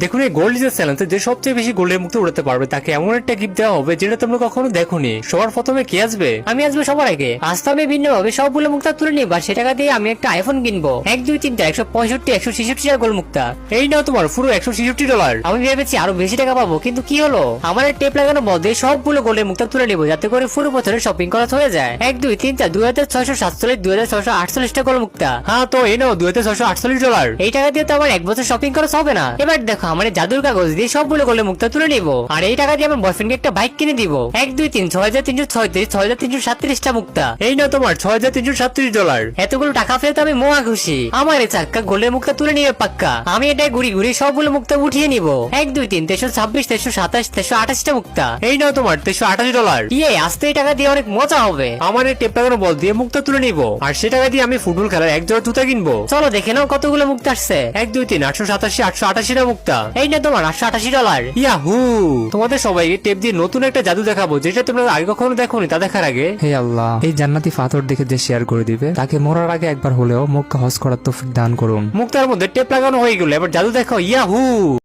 দেখুন এই gold is চ্যালেঞ্জে যে সবচেয়ে বেশি গোল্ডের মুক্ত উড়াতে পারবে তাকে এমন একটা গিফট দেওয়া হবে যেটা তোমরা কখনো দেখোনি। সবার প্রথমে কে আসবে? আমি আসবো সবার আগে। আজ তো আমি ভিন্ন ভাবে সবগুলো মুক্তা তুলে নিব আর সে টাকা দিয়ে আমি একটা আইফোন কিনবো। 1 2 3 4 165 166 টাকা গোল মুক্তা। এই নাও তোমার পুরো $166। আমি ভেবেছি আরো বেশি টাকা পাবো, কিন্তু কি হলো, আমার টেপ লাগানো বদলে সবগুলো গোল্ডের মুক্তা তুলে নিব যাতে করে পুরো বছরের শপিং করা হয়ে যায়। 1 2 3 4 2647 2648 টাকা গোল মুক্তা। হ্যাঁ তো এই নাও $2648। এই টাকা দিয়ে তো আমার এক বছর শপিং করা হবে না। এবার দেখো আমার এই জাদুর কাগজ দিয়ে সবগুলো গোল্ডের মুক্তা তুলে নিব আর এই টাকা দিয়ে আমার বয়ফ্রেন্ডকে একটা বাইক কিনে দিব। 1 2 3 6336 6337 টা মুক্তা। এই নাও তোমার $6337। এতগুলো টাকা পেয়ে তো আমি মহা খুশি। আমার এই চাক্কা গোল্ডের মুক্তা তুলে নিবে পাক্কা। আমি এটা ঘুরি ঘুরি সবগুলো মুক্তা উঠিয়ে নিব। 1 2 3 326 327 328 টা মুক্তা। এই নাও তোমার $388। ইয়ে, আস্তে এই টাকা দিয়ে অনেক মজা হবে। আমার এই টেপ লাগানো বল দিয়ে মুক্তা তুলে নিব আর সে টাকা দিয়ে আমি ফুটবল খেলার এক জোড়া জুতা কিনবো। চলো দেখে নাও কতগুলো মুক্তা আসছে। 1 2 3 887 888 টা মুক্তা। এই না তোমার $880। ইয়াহু! তোমাদের সবাইকে টেপ দিয়ে নতুন একটা জাদু দেখাবো যেটা তোমরা আগে কখনো দেখোনি। তা দেখার আগে হে আল্লাহ, এই জান্নাতি পাথর দেখে যে শেয়ার করে দিবে তাকে মরার আগে একবার হলেও মক্কা হজ করার তৌফিক দান করুন। মুক্তার মধ্যে টেপ লাগানো হয়ে গেল, এবার জাদু দেখাও। ইয়াহু!